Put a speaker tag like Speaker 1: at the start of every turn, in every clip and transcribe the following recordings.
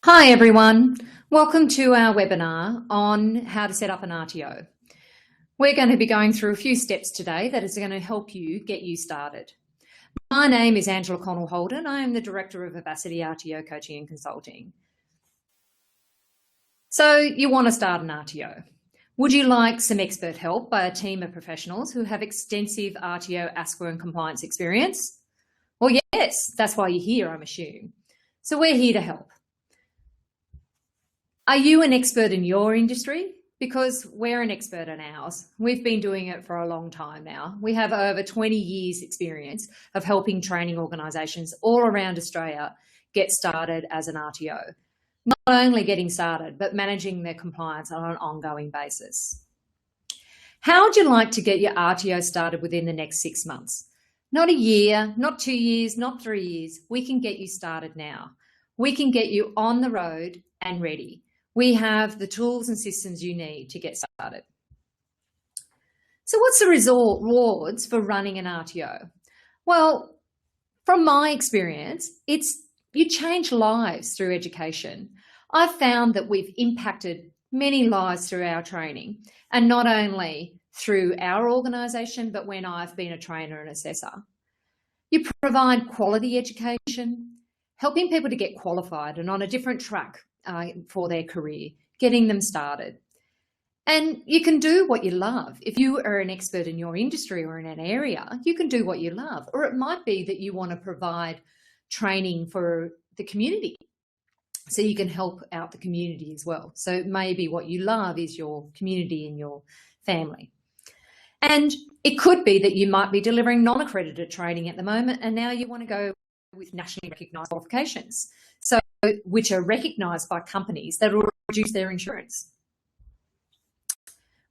Speaker 1: Hi everyone, welcome to our webinar on how to set up an RTO. We're going to be going through a few steps today that is going to help you get you started. My name is Angela Connell-Holden. I am the Director of Vivacity RTO Coaching and Consulting. So you want to start an RTO. Would you like some expert help by a team of professionals who have extensive RTO, ASQA and compliance experience? Well, yes, that's why you're here, I'm assuming. So we're here to help. Are you an expert in your industry? Because we're an expert in ours. We've been doing it for a long time now. We have over 20 years experience of helping training organisations all around Australia get started as an RTO. Not only getting started, but managing their compliance on an ongoing basis. How would you like to get your RTO started within the next 6 months? Not a year, not 2 years, not 3 years. We can get you started now. We can get you on the road and ready. We have the tools and systems you need to get started. So what's the rewards for running an RTO? Well, from my experience, you change lives through education. I've found that we've impacted many lives through our training, and not only through our organisation, but when I've been a trainer and assessor. You provide quality education, helping people to get qualified and on a different track for their career, getting them started. And you can do what you love. If you are an expert in your industry or in an area, you can do what you love. Or it might be that you want to provide training for the community, so you can help out the community as well. So maybe what you love is your community and your family. And it could be that you might be delivering non-accredited training at the moment, and now you want to go with nationally recognised qualifications, so which are recognised by companies that will reduce their insurance.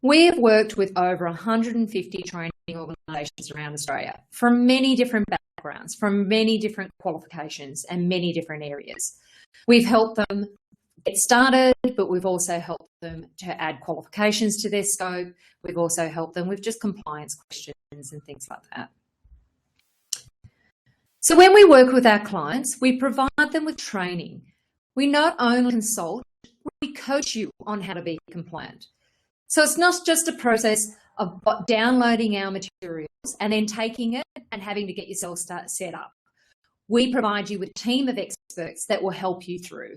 Speaker 1: We have worked with over 150 training organisations around Australia from many different backgrounds, from many different qualifications and many different areas. We've helped them get started, but we've also helped them to add qualifications to their scope. We've also helped them with just compliance questions and things like that. So when we work with our clients, we provide them with training. We not only consult, we coach you on how to be compliant. So it's not just a process of downloading our materials and then taking it and having to get yourself set up. We provide you with a team of experts that will help you through.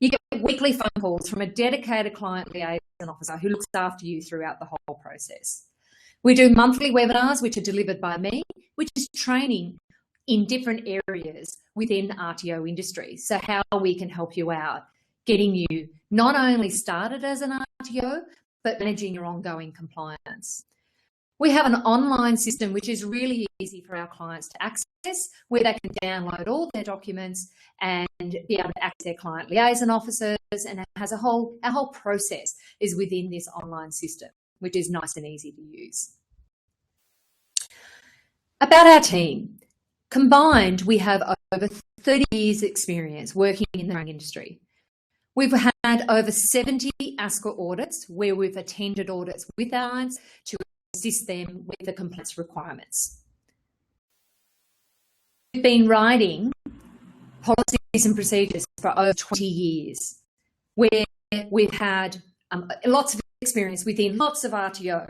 Speaker 1: You get weekly phone calls from a dedicated client liaison officer who looks after you throughout the whole process. We do monthly webinars, which are delivered by me, which is training in different areas within the RTO industry. So how we can help you out, getting you not only started as an RTO, but managing your ongoing compliance. We have an online system which is really easy for our clients to access, where they can download all their documents and be able to access their client liaison officers, and it has our whole process is within this online system, which is nice and easy to use. About our team. Combined, we have over 30 years experience working in the training industry. We've had over 70 ASQA audits where we've attended audits with our clients to assist them with the compliance requirements. We've been writing policies and procedures for over 20 years, where we've had lots of experience within lots of RTOs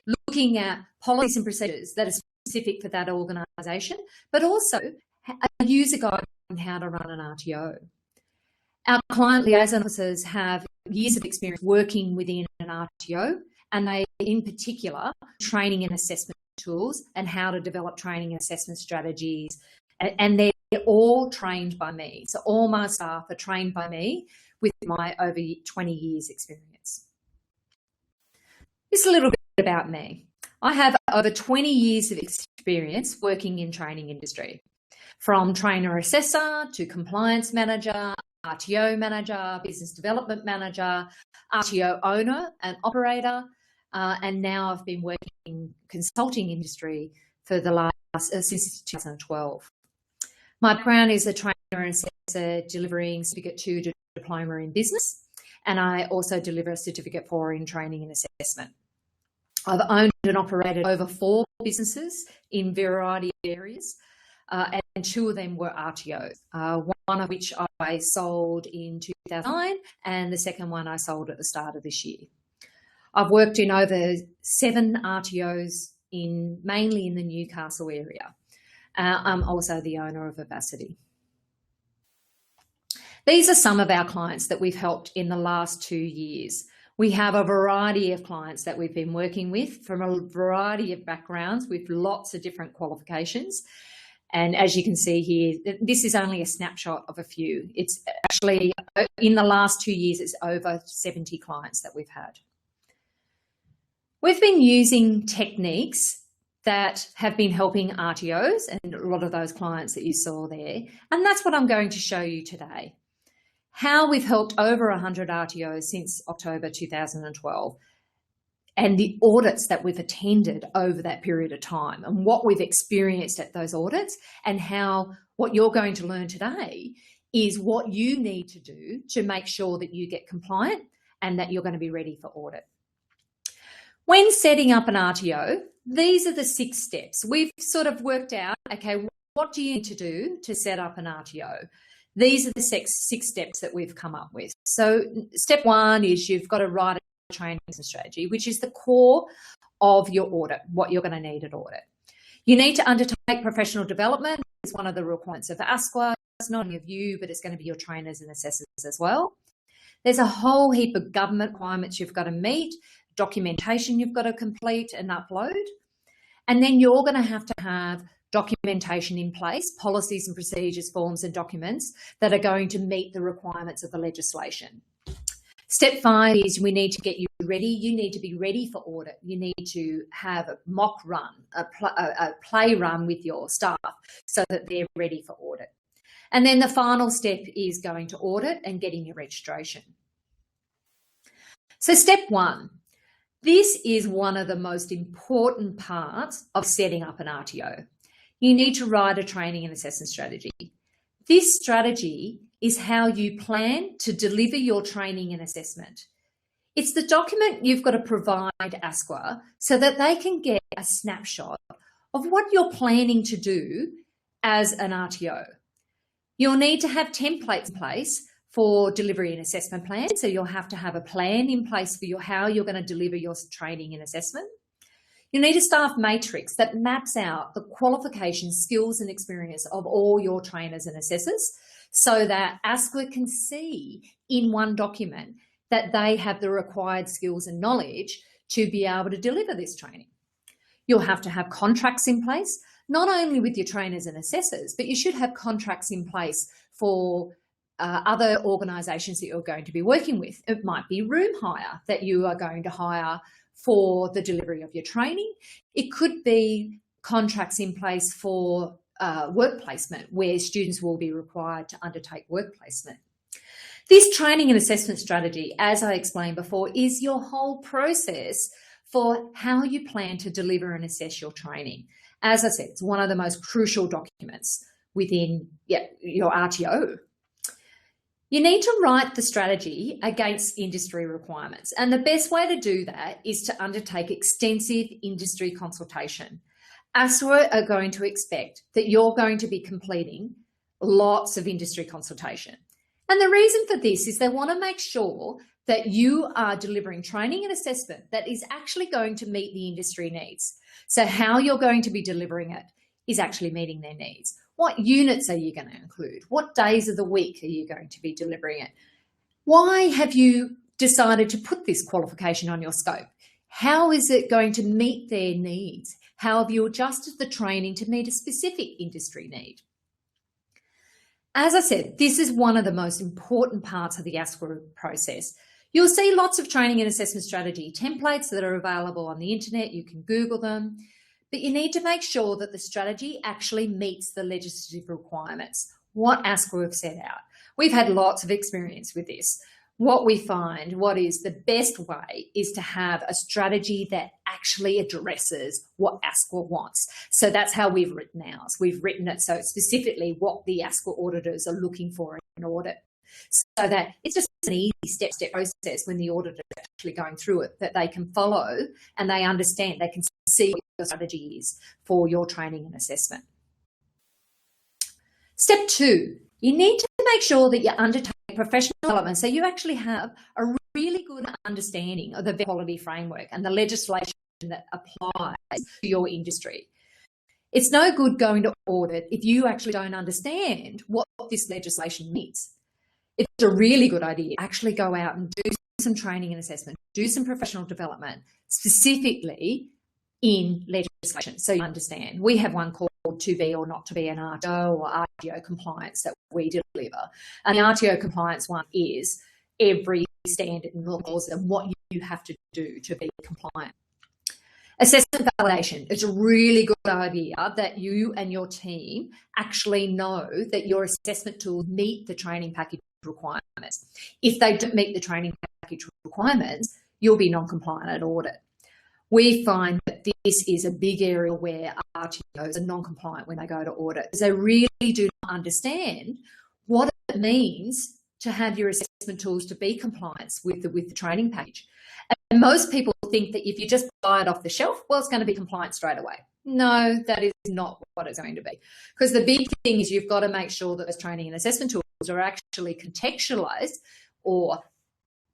Speaker 1: looking at policies and procedures that are specific for that organisation, but also a user guide on how to run an RTO. Our client liaison officers have years of experience working within an RTO, and they, in particular, training and assessment tools and how to develop training and assessment strategies, and they're all trained by me. So all my staff are trained by me with my over 20 years experience. Just a little bit about me. I have over 20 years of experience working in training industry, from trainer assessor to compliance manager, RTO manager, business development manager, RTO owner and operator, and now I've been working in consulting industry for the since 2012. My background is a trainer and assessor delivering Certificate 2 to Diploma in Business, and I also deliver a Certificate 4 in Training and Assessment. I've owned and operated over 4 businesses in a variety of areas, and 2 of them were RTOs. one of which I sold in 2009, and the second one I sold at the start of this year. I've worked in over 7 RTOs mainly in the Newcastle area. I'm also the owner of Vivacity. These are some of our clients that we've helped in the last 2 years. We have a variety of clients that we've been working with from a variety of backgrounds with lots of different qualifications. And as you can see here, this is only a snapshot of a few. It's actually, in the last 2 years, it's over 70 clients that we've had. We've been using techniques that have been helping RTOs and a lot of those clients that you saw there. And that's what I'm going to show you today. How we've helped over 100 RTOs since October 2012 and the audits that we've attended over that period of time and what we've experienced at those audits, and how what you're going to learn today is what you need to do to make sure that you get compliant and that you're going to be ready for audit. When setting up an RTO, these are the 6 steps. We've sort of worked out, okay, what do you need to do to set up an RTO? These are the 6 steps that we've come up with. So step 1 is you've got to write a training strategy, which is the core of your audit, what you're going to need at audit. You need to undertake professional development. It's one of the requirements of ASQA. It's not only of you, but it's going to be your trainers and assessors as well. There's a whole heap of government requirements you've got to meet, documentation you've got to complete and upload. And then you're going to have documentation in place, policies and procedures, forms and documents that are going to meet the requirements of the legislation. Step 5 is we need to get you ready. You need to be ready for audit. You need to have a mock run, a play run with your staff so that they're ready for audit. And then the final step is going to audit and getting your registration. So step 1. This is one of the most important parts of setting up an RTO. You need to write a training and assessment strategy. This strategy is how you plan to deliver your training and assessment. It's the document you've got to provide ASQA so that they can get a snapshot of what you're planning to do as an RTO. You'll need to have templates in place for delivery and assessment plans. So you'll have to have a plan in place for how you're going to deliver your training and assessment. You need a staff matrix that maps out the qualifications, skills and experience of all your trainers and assessors so that ASQA can see in one document that they have the required skills and knowledge to be able to deliver this training. You'll have to have contracts in place, not only with your trainers and assessors, but you should have contracts in place for other organisations that you're going to be working with. It might be room hire that you are going to hire for the delivery of your training. It could be contracts in place for work placement where students will be required to undertake work placement. This training and assessment strategy, as I explained before, is your whole process for how you plan to deliver and assess your training. As I said, it's one of the most crucial documents within your RTO. You need to write the strategy against industry requirements. And the best way to do that is to undertake extensive industry consultation. ASQA are going to expect that you're going to be completing lots of industry consultation. And the reason for this is they want to make sure that you are delivering training and assessment that is actually going to meet the industry needs. So how you're going to be delivering it is actually meeting their needs. What units are you going to include? What days of the week are you going to be delivering it? Why have you decided to put this qualification on your scope? How is it going to meet their needs? How have you adjusted the training to meet a specific industry need? As I said, this is one of the most important parts of the ASQA process. You'll see lots of training and assessment strategy templates that are available on the internet. You can Google them. But you need to make sure that the strategy actually meets the legislative requirements, what ASQA have set out. We've had lots of experience with this. What we find, what is the best way is to have a strategy that actually addresses what ASQA wants. So that's how we've written ours. We've written it so specifically what the ASQA auditors are looking for in an audit. So that it's just an easy step-by-step process when the auditor is actually going through it that they can follow and they understand, they can see what your strategy is for your training and assessment. Step 2, you need to make sure that you undertake professional development so you actually have a really good understanding of the quality framework and the legislation that applies to your industry. It's no good going to audit if you actually don't understand what this legislation means. It's a really good idea to actually go out and do some training and assessment, do some professional development, specifically in legislation, so you understand. We have one called to be or not to be an RTO or RTO compliance that we deliver. And the RTO compliance one is every standard and laws and what you have to do to be compliant. Assessment validation. It's a really good idea that you and your team actually know that your assessment tools meet the training package requirements. If they don't meet the training package requirements, you'll be non-compliant at audit. We find that this is a big area where RTOs are non-compliant when they go to audit, because they really do not understand what it means to have your assessment tools to be compliant with the training package. And most people think that if you just buy it off the shelf, well, it's going to be compliant straight away. No, that is not what it's going to be. Because the big thing is you've got to make sure that those training and assessment tools are actually contextualised or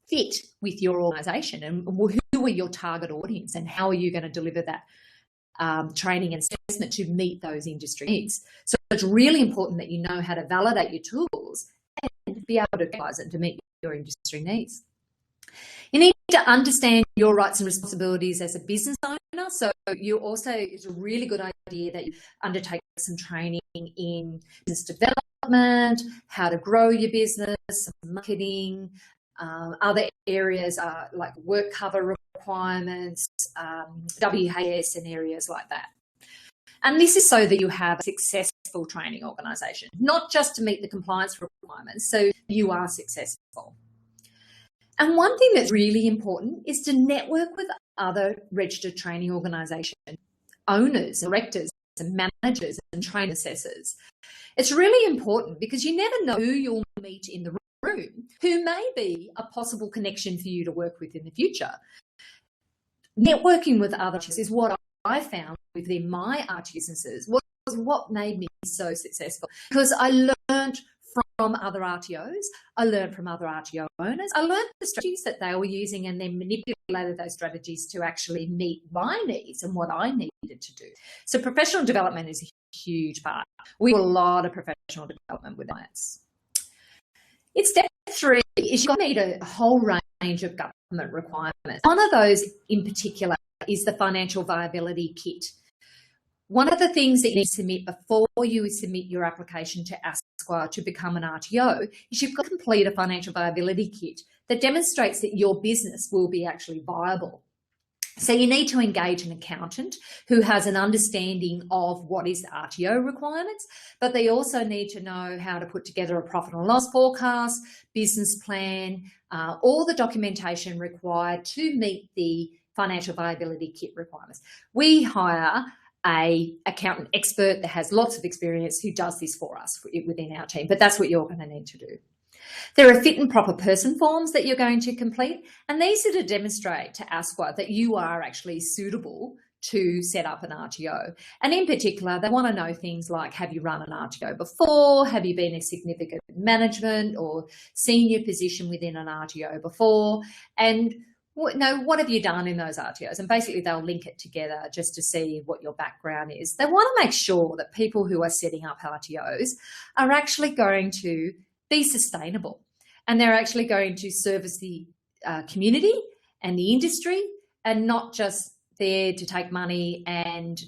Speaker 1: fit with your organisation, and who are your target audience and how are you going to deliver that training and assessment to meet those industry needs. So it's really important that you know how to validate your tools and be able to utilize it to meet your industry needs. You need to understand your rights and responsibilities as a business owner. So it's a really good idea that you undertake some training in business development, how to grow your business, marketing, other areas like work cover requirements, WHS and areas like that. And this is so that you have a successful training organisation, not just to meet the compliance requirements, so you are successful. And one thing that's really important is to network with other registered training organisation owners, directors and managers and training assessors. It's really important because you never know who you'll meet in the room who may be a possible connection for you to work with in the future. Networking with others is what I found within my RTO businesses was what made me so successful, because I learned from other RTOs, I learned from other RTO owners, I learned the strategies that they were using and then manipulated those strategies to actually meet my needs and what I needed to do. So professional development is a huge part. We do a lot of professional development with clients. It's step 3 is you've got to meet a whole range of government requirements. One of those in particular is the financial viability kit. One of the things that you need to submit before you submit your application to ASQA to become an RTO is you've got to complete a financial viability kit that demonstrates that your business will be actually viable. So you need to engage an accountant who has an understanding of what is the RTO requirements, but they also need to know how to put together a profit and loss forecast, business plan, all the documentation required to meet the financial viability kit requirements. We hire an accountant expert that has lots of experience who does this for us within our team, but that's what you're going to need to do. There are fit and proper person forms that you're going to complete, and these are to demonstrate to ASQA that you are actually suitable to set up an RTO. And in particular, they want to know things like, have you run an RTO before? Have you been a significant management or senior position within an RTO before? And what have you done in those RTOs? And basically they'll link it together just to see what your background is. They want to make sure that people who are setting up RTOs are actually going to be sustainable and they're actually going to service the community and the industry and not just there to take money and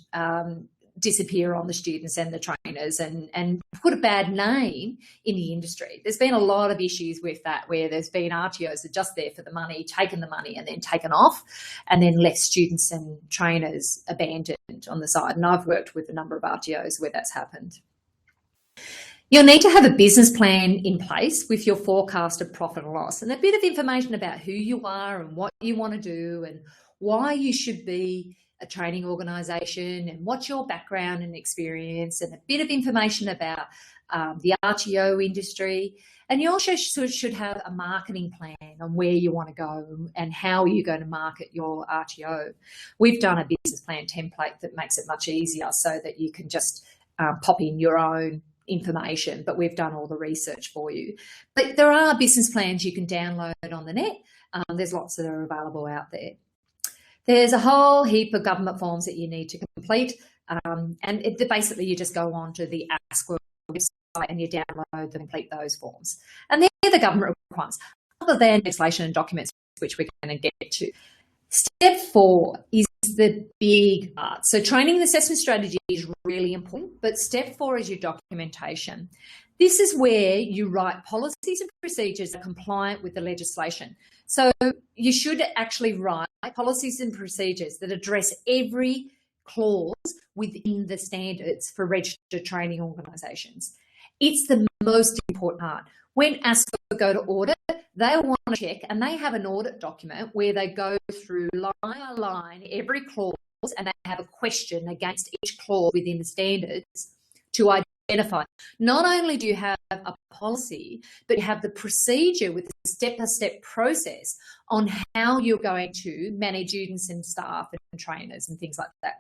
Speaker 1: disappear on the students and the trainers and put a bad name in the industry. There's been a lot of issues with that where there's been RTOs that are just there for the money, taken the money and then taken off and then left students and trainers abandoned on the side. And I've worked with a number of RTOs where that's happened. You'll need to have a business plan in place with your forecasted profit and loss and a bit of information about who you are and what you want to do and why you should be a training organisation and what's your background and experience and a bit of information about the RTO industry. And you also should have a marketing plan on where you want to go and how you're going to market your RTO. We've done a business plan template that makes it much easier so that you can just pop in your own information, but we've done all the research for you. But there are business plans you can download on the net. There's lots that are available out there. There's a whole heap of government forms that you need to complete. Basically you just go on to the ASQA website and you download and complete those forms. And they're the government requirements, other than legislation and documents, which we're going to get to. Step 4 is the big part. So training and assessment strategy is really important, but step 4 is your documentation. This is where you write policies and procedures that are compliant with the legislation. So you should actually write policies and procedures that address every clause within the standards for registered training organisations. It's the most important part. When ASQA go to audit, they want to check, and they have an audit document where they go through line by line every clause, and they have a question against each clause within the standards to identify. Not only do you have a policy, but you have the procedure with the step-by-step process on how you're going to manage students and staff and trainers and things like that.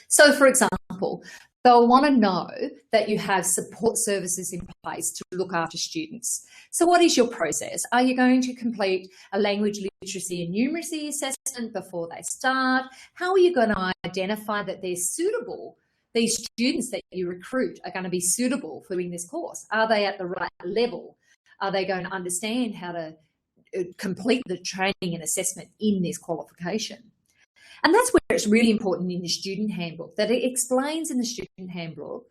Speaker 1: So, for example, they'll want to know that you have support services in place to look after students. So what is your process? Are you going to complete a language literacy and numeracy assessment before they start? How are you going to identify that they're suitable? These students that you recruit are going to be suitable for doing this course. Are they at the right level? Are they going to understand how to complete the training and assessment in this qualification? And that's where it's really important in the student handbook, that it explains in the student handbook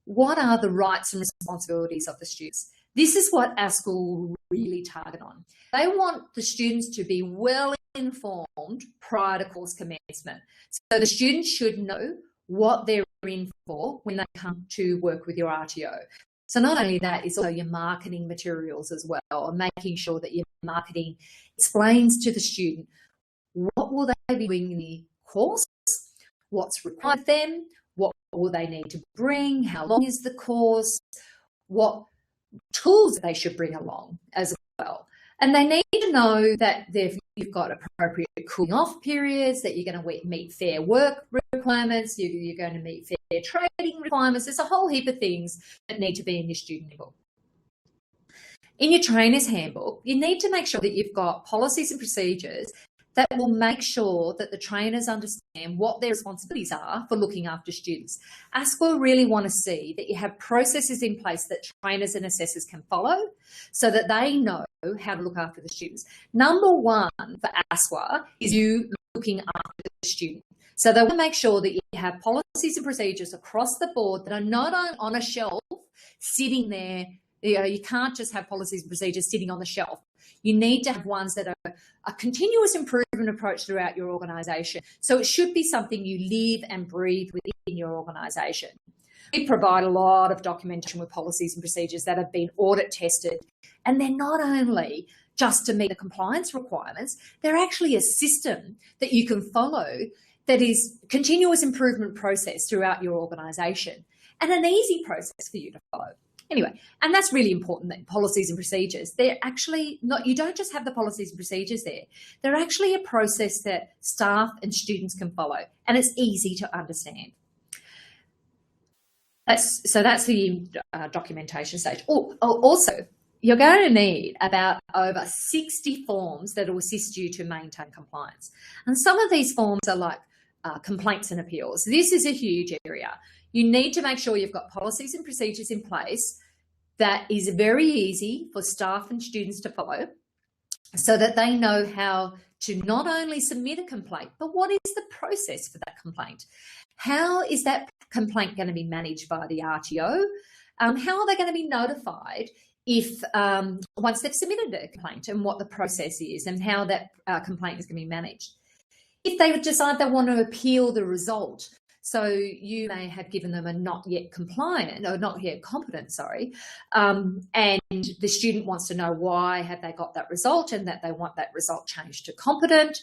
Speaker 1: what are the rights and responsibilities of the students. This is what ASQA will really target on. They want the students to be well informed prior to course commencement. So the students should know what they're in for when they come to work with your RTO. So not only that, it's also your marketing materials as well, and making sure that your marketing explains to the student what will they be doing in the course, what's required of them, what will they need to bring, how long is the course, what tools they should bring along as well. And they need to know that you've got appropriate cooling off periods, that you're going to meet fair work requirements, you're going to meet fair trading requirements. There's a whole heap of things that need to be in your student handbook. In your trainer's handbook, you need to make sure that you've got policies and procedures that will make sure that the trainers understand what their responsibilities are for looking after students. ASQA really want to see that you have processes in place that trainers and assessors can follow so that they know how to look after the students. Number one for ASQA is you looking after the student. So they want to make sure that you have policies and procedures across the board that are not on a shelf sitting there. You can't just have policies and procedures sitting on the shelf. You need to have ones that are a continuous improvement approach throughout your organisation. So it should be something you live and breathe within your organisation. We provide a lot of documentation with policies and procedures that have been audit tested, and they're not only just to meet the compliance requirements, they're actually a system that you can follow that is continuous improvement process throughout your organisation, and an easy process for you to follow. Anyway, and that's really important, that policies and procedures, they're actually not, you don't just have the policies and procedures there. They're actually a process that staff and students can follow, and it's easy to understand. So that's the documentation stage. Also, you're going to need about over 60 forms that will assist you to maintain compliance. And some of these forms are like complaints and appeals. This is a huge area. You need to make sure you've got policies and procedures in place that is very easy for staff and students to follow, so that they know how to not only submit a complaint, but what is the process for that complaint? How is that complaint going to be managed by the RTO? How are they going to be notified if once they've submitted a complaint, and what the process is and how that complaint is going to be managed? If they decide they want to appeal the result, so you may have given them a not yet compliant or not yet competent, and the student wants to know why have they got that result and that they want that result changed to competent.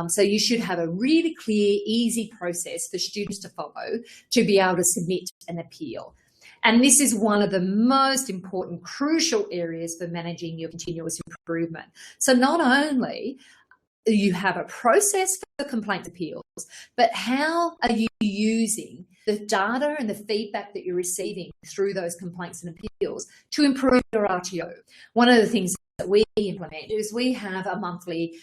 Speaker 1: So you should have a really clear, easy process for students to follow to be able to submit an appeal. And this is one of the most important, crucial areas for managing your continuous improvement. So not only you have a process for complaint appeals, but how are you using the data and the feedback that you're receiving through those complaints and appeals to improve your RTO. One of the things that we implement is we have a monthly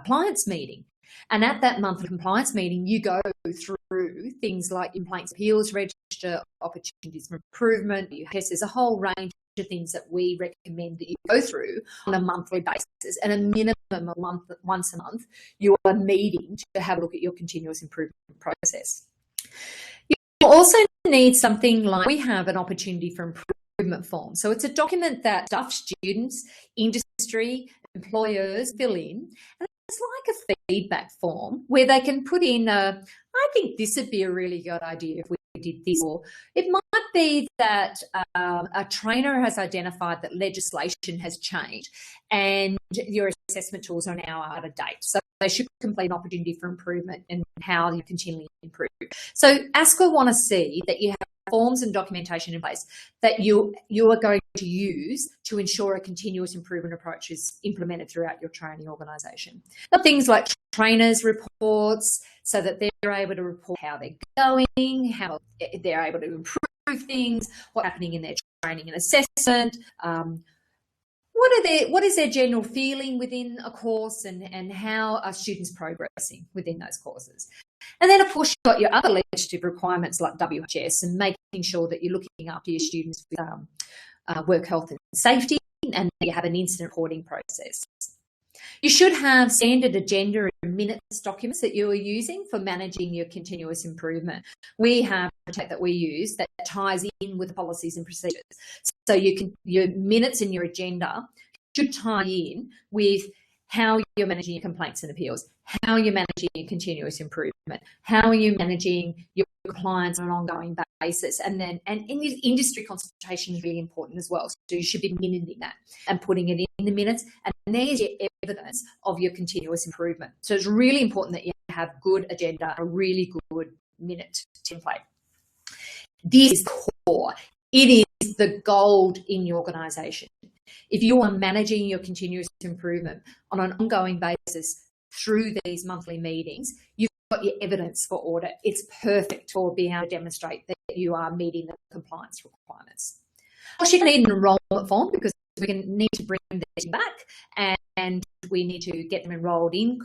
Speaker 1: clients meeting. And at that monthly compliance meeting, you go through things like complaints, appeals register, opportunities for improvement. There's a whole range of things that we recommend that you go through on a monthly basis, and a minimum of once a month you are meeting to have a look at your continuous improvement process. You also need something like, we have an opportunity for improvement form. So it's a document that staff, students, industry, employers fill in, and it's like a feedback form where they can put in I think this would be a really good idea if we did this, or it might be that a trainer has identified that legislation has changed and your assessment tools are now out of date. So they should complete an opportunity for improvement and how you continually improve. So ASQA want to see that you have forms and documentation in place that you are going to use to ensure a continuous improvement approach is implemented throughout your training organisation. Things like trainers' reports, so that they're able to report how they're going, how they're able to improve things, what's happening in their training and assessment, what is their general feeling within a course, and how are students progressing within those courses. And then, of course, you've got your other legislative requirements like WHS and making sure that you're looking after your students with work health and safety, and you have an incident reporting process. You should have standard agenda and minutes documents that you are using for managing your continuous improvement. We have a template that we use that ties in with the policies and procedures. So your minutes and your agenda should tie in with how you're managing your complaints and appeals, how you're managing your continuous improvement, how are you managing your compliance on an ongoing basis, and industry consultation is really important as well. So you should be minuting that and putting it in the minutes, and there's your evidence of your continuous improvement. So it's really important that you have good agenda, a really good minute template. This is core. It is the gold in your organisation. If you are managing your continuous improvement on an ongoing basis through these monthly meetings, you've got your evidence for audit. It's perfect for being able to demonstrate that you are meeting the compliance requirements. Of course, you need an enrolment form because we need to bring this back, and we need to get them enrolled in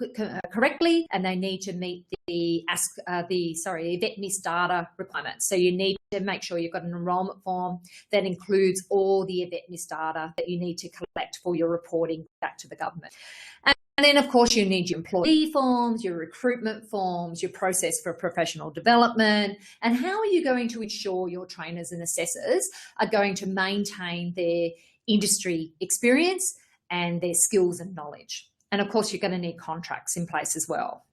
Speaker 1: correctly, and they need to meet the VET data requirements. So you need to make sure you've got an enrolment form that includes all the VET data that you need to collect for your reporting back to the government. And then, of course, you need your employee forms, your recruitment forms, your process for professional development, and how are you going to ensure your trainers and assessors are going to maintain their industry experience and their skills and knowledge. And of course, you're going to need contracts in place as well.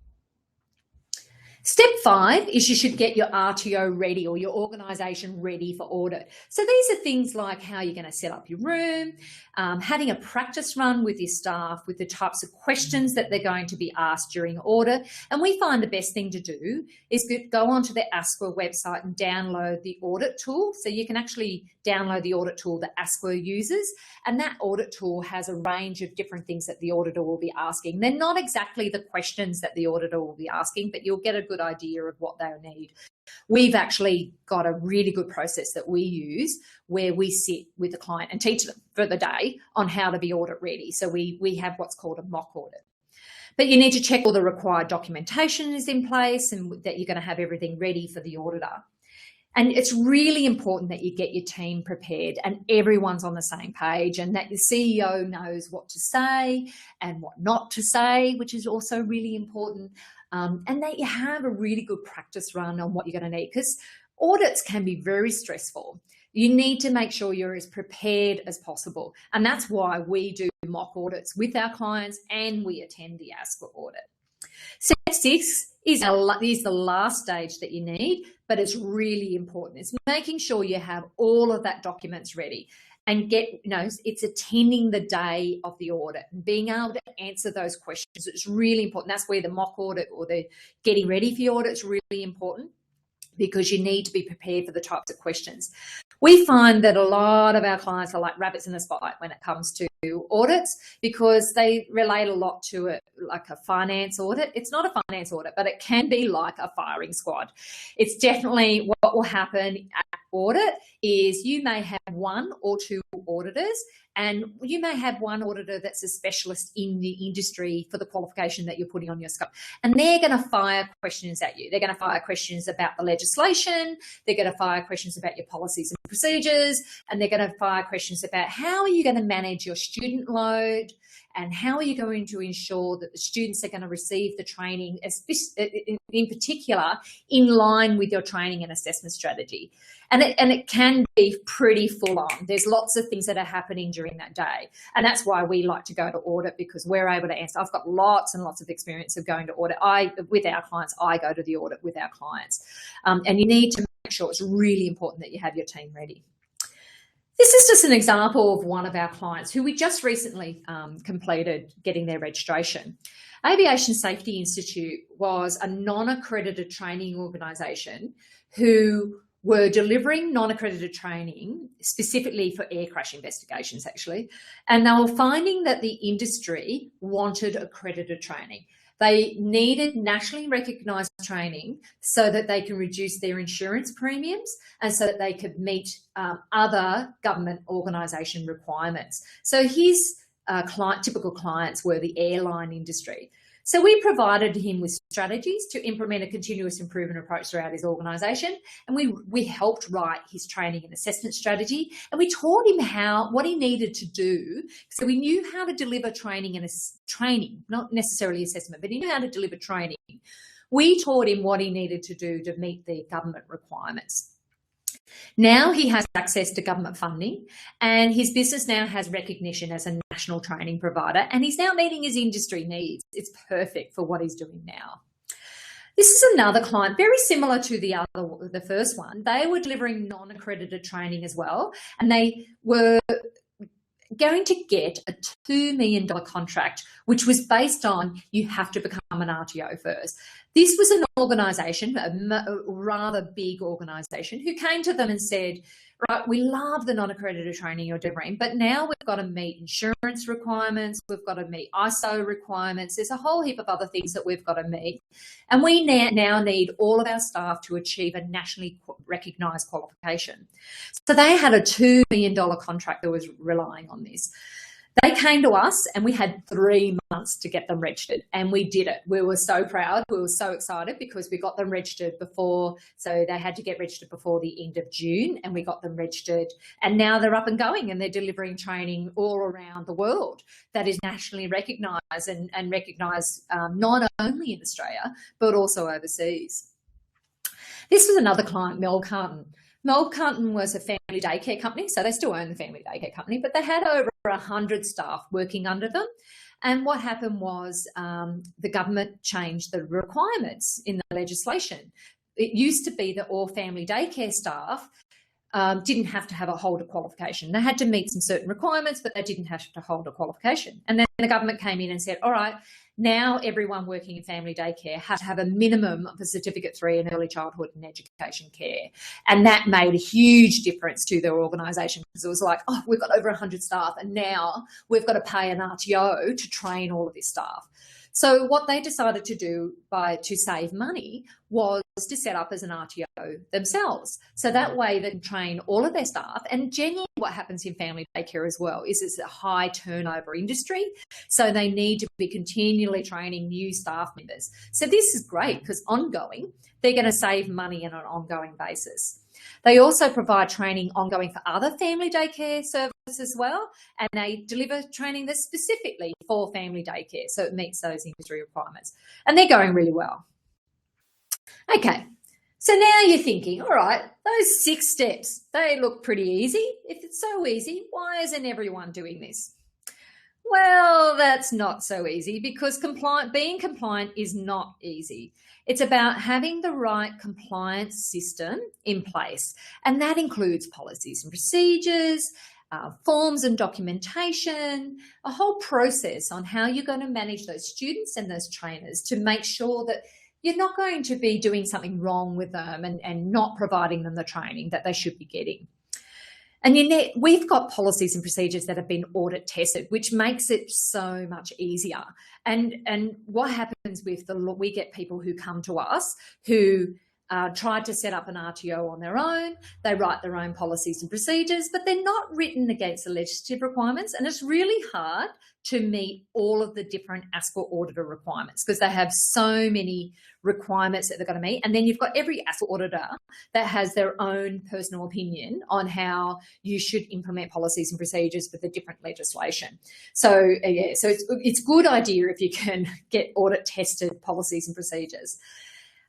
Speaker 1: Step 5 is you should get your RTO ready, or your organisation ready for audit. So these are things like how you're going to set up your room, having a practice run with your staff with the types of questions that they're going to be asked during audit. And we find the best thing to do is go onto the ASQA website and download the audit tool. So you can actually download the audit tool that ASQA uses, and that audit tool has a range of different things that the auditor will be asking. They're not exactly the questions that the auditor will be asking, but you'll get a good idea of what they'll need. We've actually got a really good process that we use where we sit with the client and teach them for the day on how to be audit ready. So we have what's called a mock audit. But you need to check all the required documentation is in place and that you're going to have everything ready for the auditor. And it's really important that you get your team prepared and everyone's on the same page, and that your CEO knows what to say and what not to say, which is also really important. And that you have a really good practice run on what you're going to need, because audits can be very stressful. You need to make sure you're as prepared as possible. And that's why we do mock audits with our clients and we attend the ASQA audit. Step 6 is the last stage that you need, but it's really important. It's making sure you have all of that documents ready and it's attending the day of the audit and being able to answer those questions. It's really important. That's where the mock audit or the getting ready for your audit is really important. because you need to be prepared for the types of questions. We find that a lot of our clients are like rabbits in the spotlight when it comes to audits, because they relate a lot to it, like a finance audit. It's not a finance audit, but it can be like a firing squad. It's definitely what will happen at audit is you may have one or two auditors, and you may have one auditor that's a specialist in the industry for the qualification that you're putting on your scope. And they're going to fire questions at you. They're going to fire questions about the legislation. They're going to fire questions about your policies and procedures. And they're going to fire questions about how are you going to manage your student load, and how are you going to ensure that the students are going to receive the training, in particular, in line with your training and assessment strategy. And it can be pretty full on. There's lots of things that are happening during that day. And that's why we like to go to audit, because we're able to answer. I've got lots and lots of experience of going to audit. With our clients, I go to the audit with our clients. And you need to make sure it's really important that you have your team ready. This is just an example of one of our clients who we just recently completed getting their registration. Aviation Safety Institute was a non-accredited training organisation who were delivering non-accredited training specifically for air crash investigations, actually. And they were finding that the industry wanted accredited training. They needed nationally recognised training so that they can reduce their insurance premiums and so that they could meet other government organisation requirements. So his typical clients were the airline industry. So we provided him with strategies to implement a continuous improvement approach throughout his organisation, and we helped write his training and assessment strategy, and we taught him what he needed to do. So we knew how to deliver training, not necessarily assessment, but he knew how to deliver training. We taught him what he needed to do to meet the government requirements. Now he has access to government funding, and his business now has recognition as a national training provider, and he's now meeting his industry needs. It's perfect for what he's doing now. This is another client, very similar to the first one. They were delivering non-accredited training as well, and they were going to get a $2 million contract, which was based on you have to become an RTO first. This was an organisation, a rather big organisation, who came to them and said, right, we love the non-accredited training you're delivering, but now we've got to meet insurance requirements, we've got to meet ISO requirements, there's a whole heap of other things that we've got to meet. And we now need all of our staff to achieve a nationally recognised qualification. So they had a $2 million contract that was relying on this. They came to us and we had 3 months to get them registered, and we did it. We were so proud. We were so excited because we got them registered before. So they had to get registered before the end of June, and we got them registered, and now they're up and going and they're delivering training all around the world that is nationally recognised and recognised not only in Australia, but also overseas. This was another client, Mel Carton. Mel Carton was a family daycare company, so they still own the family daycare company, but they had over 100 staff working under them. And what happened was the government changed the requirements in the legislation. It used to be that all family daycare staff didn't have to hold a qualification. They had to meet some certain requirements, but they didn't have to hold a qualification. And then the government came in and said, all right, now everyone working in family daycare has to have a minimum of a Certificate 3 in early childhood and education care. And that made a huge difference to their organisation, because it was like, oh, we've got over 100 staff and now we've got to pay an RTO to train all of this staff. So what they decided to do to save money was to set up as an RTO themselves. So that way they can train all of their staff. And generally what happens in family daycare as well is it's a high turnover industry. So they need to be continually training new staff members. So this is great because ongoing, they're going to save money on an ongoing basis. They also provide training ongoing for other family daycare services as well, and they deliver training that's specifically for family daycare, so it meets those industry requirements. And they're going really well. Okay, so now you're thinking, all right, those 6 steps, they look pretty easy. If it's so easy, why isn't everyone doing this? Well, that's not so easy, because being compliant is not easy. It's about having the right compliance system in place, and that includes policies and procedures, forms and documentation, a whole process on how you're going to manage those students and those trainers to make sure that you're not going to be doing something wrong with them and not providing them the training that they should be getting. And we've got policies and procedures that have been audit tested, which makes it so much easier. And what happens with we get people who come to us who tried to set up an RTO on their own. They write their own policies and procedures, but they're not written against the legislative requirements. And it's really hard to meet all of the different ASCA auditor requirements because they have so many requirements that they're going to meet. And then you've got every ASCA auditor that has their own personal opinion on how you should implement policies and procedures for the different legislation. So it's a good idea if you can get audit tested policies and procedures.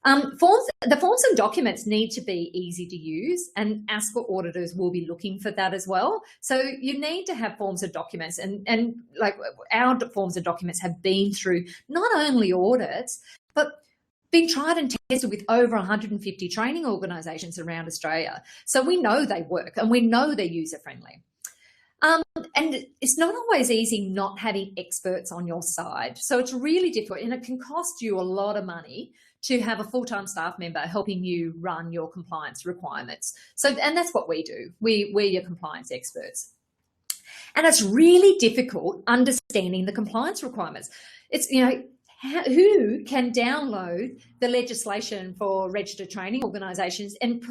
Speaker 1: The forms and documents need to be easy to use, and ASCA auditors will be looking for that as well. So you need to have forms and documents, and like our forms and documents have been through not only audits, but been tried and tested with over 150 training organisations around Australia. So we know they work and we know they're user-friendly. And it's not always easy not having experts on your side. So it's really difficult, and it can cost you a lot of money to have a full-time staff member helping you run your compliance requirements. And that's what we do. We're your compliance experts. And it's really difficult understanding the compliance requirements. It's, who can download the legislation for registered training organisations and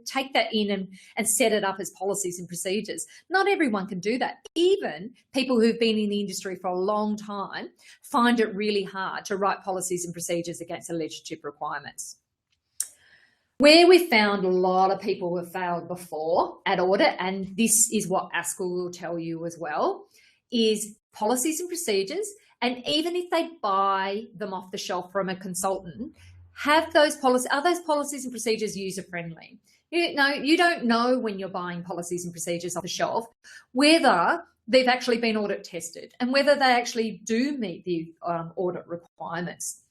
Speaker 1: take that in and set it up as policies and procedures? Not everyone can do that. Even people who've been in the industry for a long time find it really hard to write policies and procedures against the legislative requirements. Where we've found a lot of people have failed before at audit, and this is what ASCA will tell you as well, is policies and procedures. And even if they buy them off the shelf from a consultant, are those policies and procedures user-friendly? You don't know when you're buying policies and procedures off the shelf whether they've actually been audit tested and whether they actually do meet the audit requirements.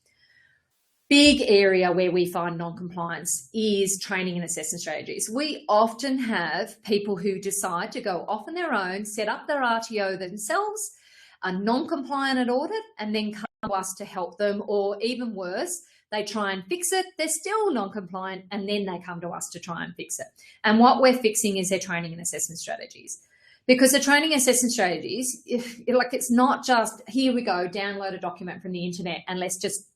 Speaker 1: Big area where we find non-compliance is training and assessment strategies. We often have people who decide to go off on their own, set up their RTO themselves, are non-compliant at audit, and then come to us to help them, or even worse, they try and fix it, they're still non-compliant, and then they come to us to try and fix it. And what we're fixing is their training and assessment strategies. Because the training and assessment strategies, it's not just, here we go, download a document from the internet and let's just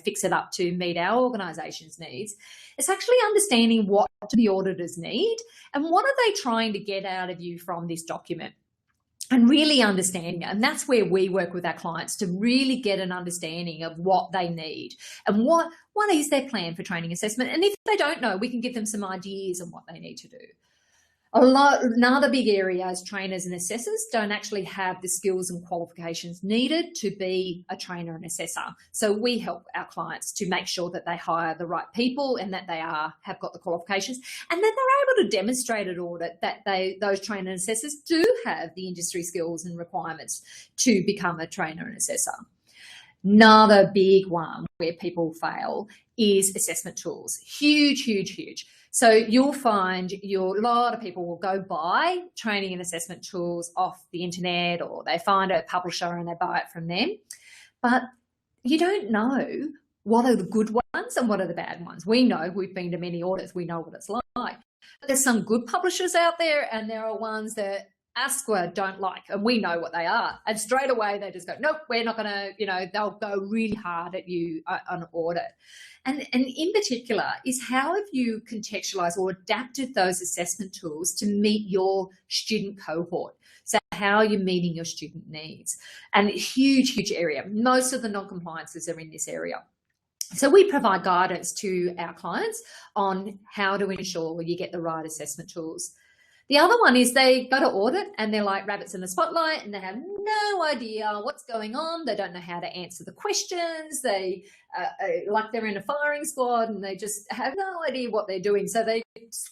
Speaker 1: fix it up to meet our organisation's needs. It's actually understanding what do the auditors need and what are they trying to get out of you from this document. And really understanding it. And that's where we work with our clients to really get an understanding of what they need and what is their plan for training assessment. And if they don't know, we can give them some ideas on what they need to do. Another big area is trainers and assessors don't actually have the skills and qualifications needed to be a trainer and assessor. So we help our clients to make sure that they hire the right people and that they have got the qualifications, and that they're able to demonstrate at audit that those trainer and assessors do have the industry skills and requirements to become a trainer and assessor. Another big one where people fail is assessment tools. Huge, huge, huge. So you'll find a lot of people will go buy training and assessment tools off the internet, or they find a publisher and they buy it from them. But you don't know what are the good ones and what are the bad ones. We know, we've been to many audits, we know what it's like. But there's some good publishers out there, and there are ones that ASCA don't like, and we know what they are. And straight away they just go, nope, we're not going to, they'll go really hard at you on audit. And in particular is how have you contextualized or adapted those assessment tools to meet your student cohort? So how are you meeting your student needs? And huge, huge area. Most of the non-compliances are in this area. So we provide guidance to our clients on how to ensure you get the right assessment tools. The other one is they go to audit and they're like rabbits in the spotlight and they have no idea what's going on. They don't know how to answer the questions. They like they're in a firing squad and they just have no idea what they're doing. So they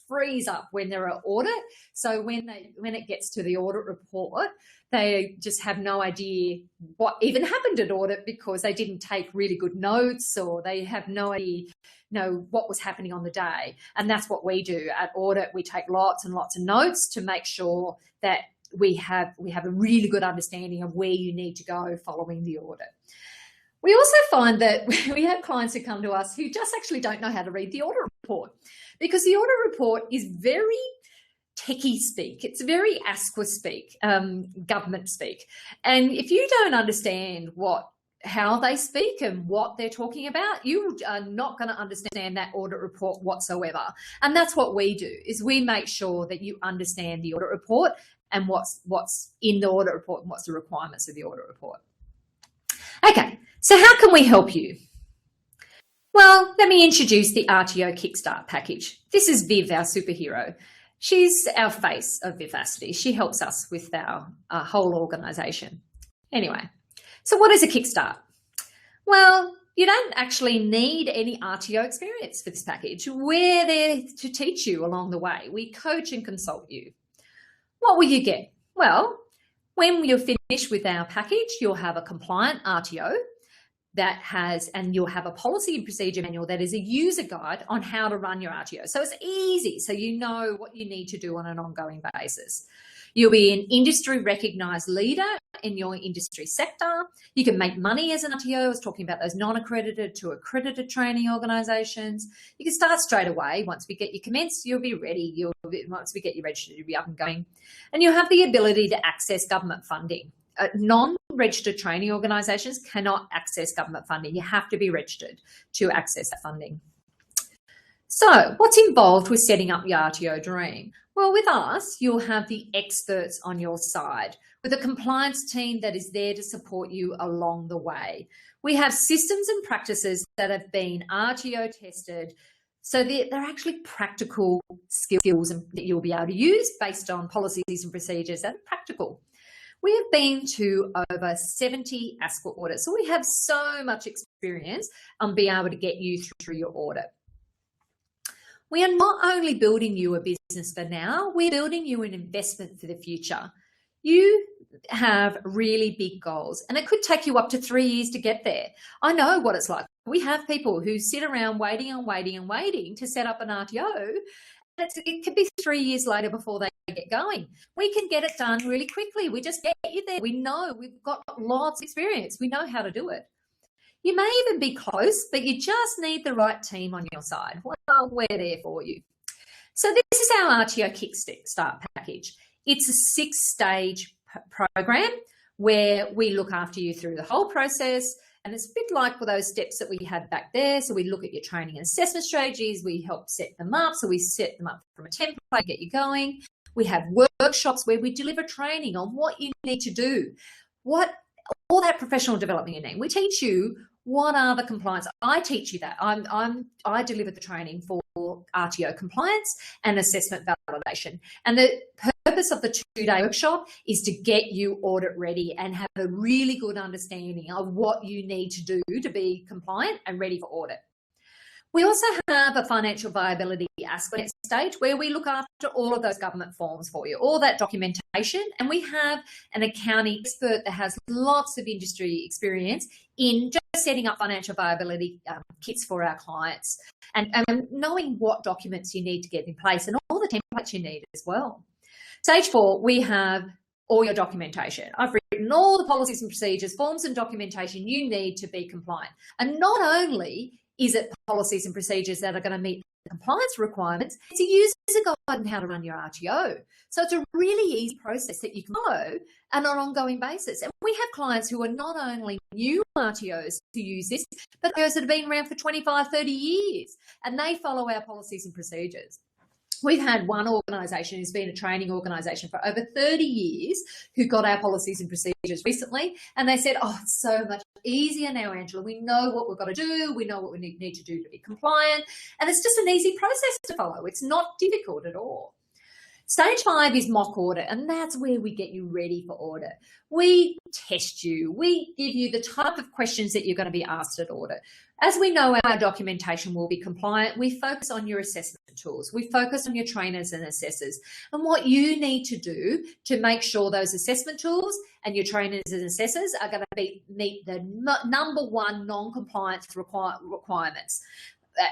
Speaker 1: freeze up when they're at audit. So when it gets to the audit report, they just have no idea what even happened at audit because they didn't take really good notes, or they have no idea what was happening on the day. And that's what we do at audit. We take lots and lots of notes to make sure that we have a really good understanding of where you need to go following the audit. We also find that we have clients who come to us who just actually don't know how to read the audit report, because the audit report is very techie speak. It's very ASQA speak, government speak. And if you don't understand how they speak and what they're talking about, you are not going to understand that audit report whatsoever. And that's what we do, is we make sure that you understand the audit report and what's in the audit report and what's the requirements of the audit report. Okay, so how can we help you? Well, let me introduce the RTO KickStart package. This is Viv, our superhero. She's our face of Vivacity. She helps us with our whole organisation. Anyway, so what is a KickStart? Well, you don't actually need any RTO experience for this package. We're there to teach you along the way. We coach and consult you. What will you get? Well, when you're finished with our package, you'll have a compliant RTO and you'll have a policy and procedure manual that is a user guide on how to run your RTO. So it's easy, so you know what you need to do on an ongoing basis. You'll be an industry recognised leader in your industry sector. You can make money as an RTO. I was talking about those non-accredited to accredited training organisations. You can start straight away. Once we get you commenced, you'll be ready. Once we get you registered, you'll be up and going. And you'll have the ability to access government funding. Non-registered training organisations cannot access government funding. You have to be registered to access that funding. So what's involved with setting up your RTO dream? Well, with us, you'll have the experts on your side with a compliance team that is there to support you along the way. We have systems and practices that have been RTO tested, so they're actually practical skills that you'll be able to use based on policies and procedures that are practical. We have been to over 70 ASQA audits, so we have so much experience on being able to get you through your audit. We are not only building you a business for now, we're building you an investment for the future. You have really big goals, and it could take you up to 3 years to get there. I know what it's like. We have people who sit around waiting to set up an RTO. It could be 3 years later before they get going. We can get it done really quickly. We just get you there. We know we've got lots of experience. We know how to do it. You may even be close, but you just need the right team on your side. Well, we're there for you. So this is our RTO KickStart package. It's a 6-stage program where we look after you through the whole process. And it's a bit like for those steps that we had back there. So we look at your training and assessment strategies. We help set them up. So we set them up from a template, get you going. We have workshops where we deliver training on what you need to do, all that professional development you need. We teach you what are the compliance. I teach you that. I deliver the training for RTO compliance and assessment validation. And the purpose of the 2-day workshop is to get you audit ready and have a really good understanding of what you need to do to be compliant and ready for audit. We also have a financial viability aspect stage where we look after all of those government forms for you, all that documentation, and we have an accounting expert that has lots of industry experience in just setting up financial viability kits for our clients and knowing what documents you need to get in place and all the templates you need as well. Stage 4, we have all your documentation. I've written all the policies and procedures, forms and documentation you need to be compliant. And not only is it policies and procedures that are going to meet the compliance requirements, it's a user guide on how to run your RTO. So it's a really easy process that you can follow on an ongoing basis. And we have clients who are not only new RTOs who use this, but those that have been around for 25, 30 years, and they follow our policies and procedures. We've had one organisation who's been a training organisation for over 30 years who got our policies and procedures recently, and they said, oh, it's so much easier now, Angela. We know what we've got to do. We know what we need to do to be compliant, and it's just an easy process to follow. It's not difficult at all. Stage 5 is mock audit, and that's where we get you ready for audit. We test you. We give you the type of questions that you're going to be asked at audit. As we know, our documentation will be compliant. We focus on your assessment tools. We focus on your trainers and assessors and what you need to do to make sure those assessment tools and your trainers and assessors are going to meet the number 1 non-compliance requirements.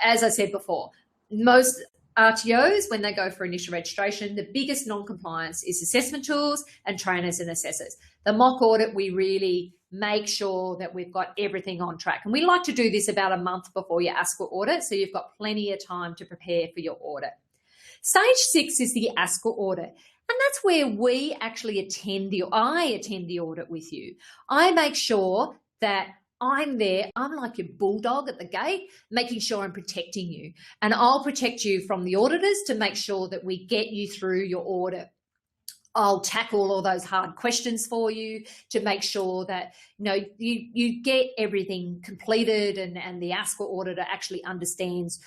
Speaker 1: As I said before, most RTOs, when they go for initial registration, the biggest non-compliance is assessment tools and trainers and assessors. The mock audit, we really make sure that we've got everything on track. And we like to do this about a month before your ASCA audit, so you've got plenty of time to prepare for your audit. Stage 6 is the ASCA audit. And that's where we actually I attend the audit with you. I make sure that I'm there. I'm like your bulldog at the gate, making sure I'm protecting you. And I'll protect you from the auditors to make sure that we get you through your audit. I'll tackle all those hard questions for you to make sure that you get everything completed and the ASCA auditor actually understands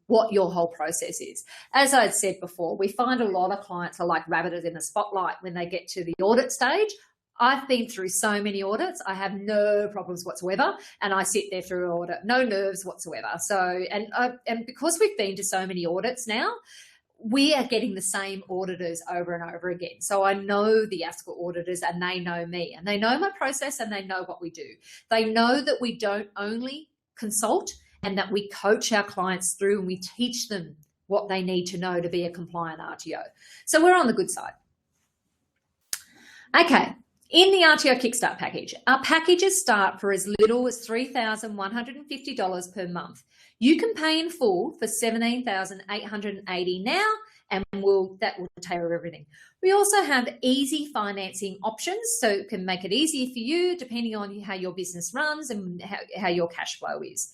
Speaker 1: what your whole process is. As I said before, we find a lot of clients are like rabbits in the spotlight when they get to the audit stage. I've been through so many audits. I have no problems whatsoever, and I sit there through an audit, no nerves whatsoever. So, and because we've been to so many audits now, we are getting the same auditors over and over again. So I know the ASCA auditors, and they know me, and they know my process, and they know what we do. They know that we don't only consult and that we coach our clients through, and we teach them what they need to know to be a compliant RTO. So we're on the good side. Okay. In the RTO Kickstart package, our packages start for as little as $3,150 per month. You can pay in full for $17,880 now, and that will take care of everything. We also have easy financing options, so it can make it easier for you depending on how your business runs and how your cash flow is.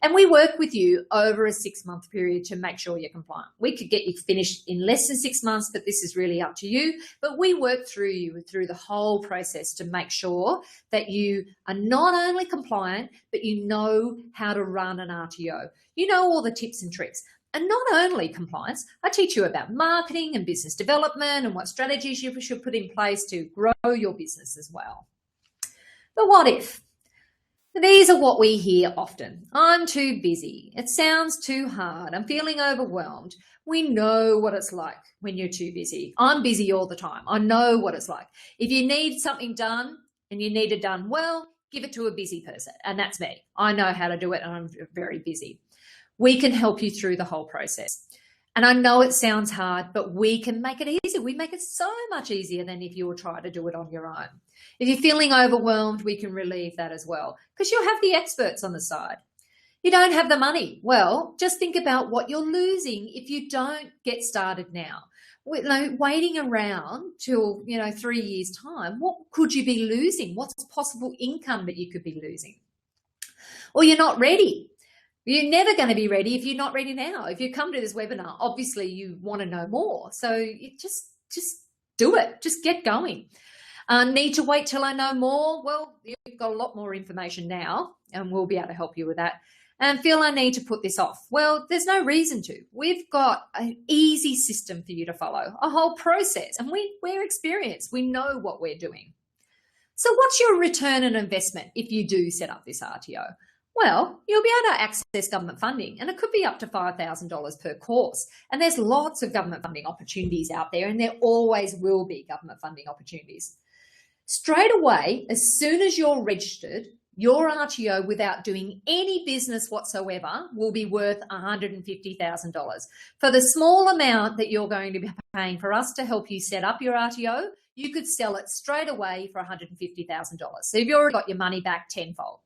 Speaker 1: And we work with you over a 6-month period to make sure you're compliant. We could get you finished in less than 6 months, but this is really up to you. But we work through you through the whole process to make sure that you are not only compliant, but you know how to run an RTO. You know all the tips and tricks. And not only compliance, I teach you about marketing and business development and what strategies you should put in place to grow your business as well. But what if? These are what we hear often. I'm too busy. It sounds too hard. I'm feeling overwhelmed. We know what it's like when you're too busy. I'm busy all the time. I know what it's like. If you need something done and you need it done well, give it to a busy person. And that's me. I know how to do it, and I'm very busy. We can help you through the whole process. And I know it sounds hard, but we can make it easy. We make it so much easier than if you were trying to do it on your own. If you're feeling overwhelmed, we can relieve that as well, because you'll have the experts on the side. You don't have the money. Well, just think about what you're losing if you don't get started now. Waiting around till 3 years' time, what could you be losing? What's possible income that you could be losing? Or you're not ready. You're never going to be ready if you're not ready now. If you come to this webinar, obviously you want to know more. So you just do it. Just get going. Need to wait till I know more? Well, you've got a lot more information now, and we'll be able to help you with that. And feel I need to put this off? Well, there's no reason to. We've got an easy system for you to follow, a whole process, and we're experienced. We know what we're doing. So what's your return on investment if you do set up this RTO? Well, you'll be able to access government funding, and it could be up to $5,000 per course. And there's lots of government funding opportunities out there, and there always will be government funding opportunities. Straight away, as soon as you're registered, your RTO without doing any business whatsoever will be worth $150,000. For the small amount that you're going to be paying for us to help you set up your RTO, you could sell it straight away for $150,000. So you've already got your money back tenfold.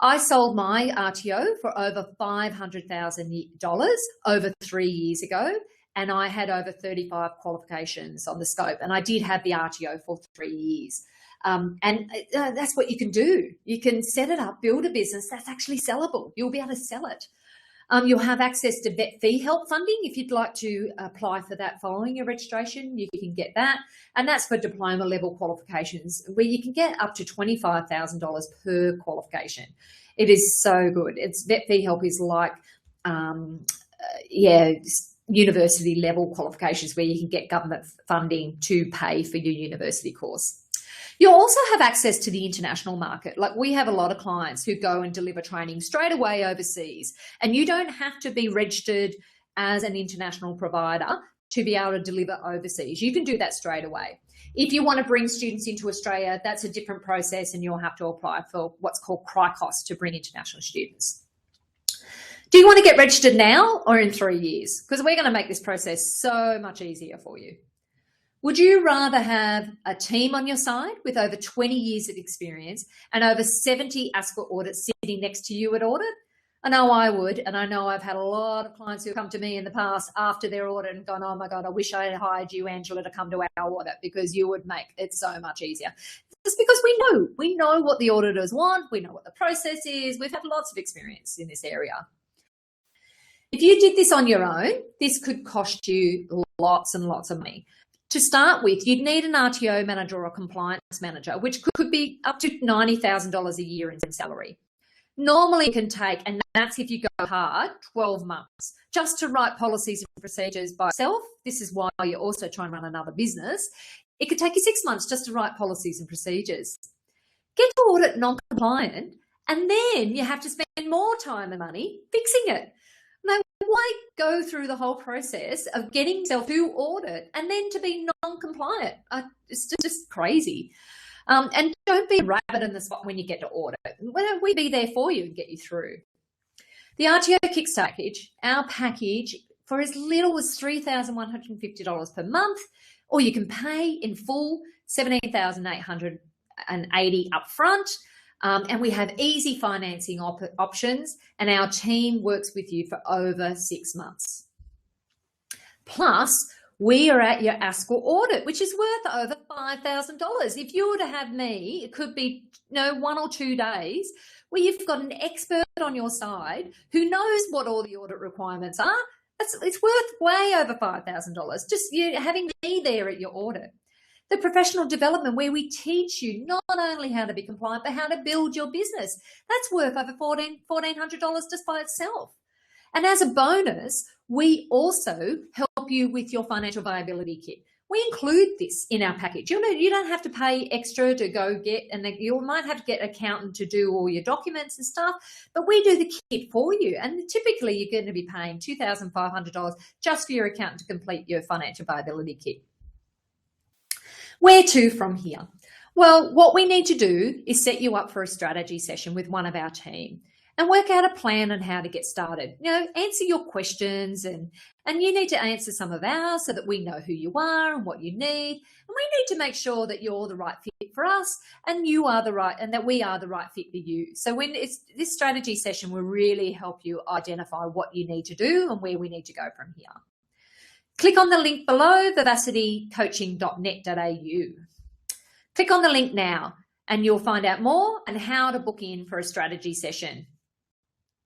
Speaker 1: I sold my RTO for over $500,000 over 3 years ago, and I had over 35 qualifications on the scope, and I did have the RTO for 3 years. That's what you can do. You can set it up, build a business that's actually sellable. You'll be able to sell it. You'll have access to vet fee help funding. If you'd like to apply for that following your registration, you can get that. And that's for diploma level qualifications, where you can get up to $25,000 per qualification. It is so good. It's vet fee help is like, university level qualifications where you can get government funding to pay for your university course. You'll also have access to the international market. Like we have a lot of clients who go and deliver training straight away overseas, and you don't have to be registered as an international provider to be able to deliver overseas. You can do that straight away. If you want to bring students into Australia, that's a different process, and you'll have to apply for what's called CRICOS to bring international students. Do you want to get registered now or in 3 years? Because we're going to make this process so much easier for you. Would you rather have a team on your side with over 20 years of experience and over 70 ASCA audits sitting next to you at audit? I know I would, and I know I've had a lot of clients who come to me in the past after their audit and gone, oh my God, I wish I had hired you, Angela, to come to our audit because you would make it so much easier. Just because we know what the auditors want, we know what the process is, we've had lots of experience in this area. If you did this on your own, this could cost you lots and lots of money. To start with, you'd need an RTO manager or a compliance manager, which could be up to $90,000 a year in salary. Normally it can take, and that's if you go hard, 12 months just to write policies and procedures by yourself. This is why you're also trying to run another business. It could take you 6 months just to write policies and procedures. Get to audit non-compliant, and then you have to spend more time and money fixing it. Now, why go through the whole process of getting yourself to audit and then to be non-compliant? It's just crazy. And don't be a rabbit in the spot when you get to audit. Why don't we be there for you and get you through? The RTO KickStart package, our package, for as little as $3,150 per month, or you can pay in full $17,880 upfront. And we have easy financing options, and our team works with you for over 6 months. Plus, we are at your ASCA audit, which is worth over $5,000. If you were to have me, it could be 1 or 2 days where you've got an expert on your side who knows what all the audit requirements are. It's worth way over $5,000, just you having me there at your audit. The professional development where we teach you not only how to be compliant, but how to build your business. That's worth over $1,400 just by itself. And as a bonus, we also help you with your financial viability kit. We include this in our package. You don't have to pay extra to go get, and you might have to get an accountant to do all your documents and stuff, but we do the kit for you. And typically you're going to be paying $2,500 just for your accountant to complete your financial viability kit. Where to from here? Well, what we need to do is set you up for a strategy session with one of our team and work out a plan on how to get started. Answer your questions, and you need to answer some of ours so that we know who you are and what you need. And we need to make sure that you're the right fit for us and that we are the right fit for you. So when it's this strategy session will really help you identify what you need to do and where we need to go from here. Click on the link below, vivacitycoaching.net.au. Click on the link now and you'll find out more and how to book in for a strategy session.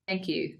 Speaker 1: Thank you.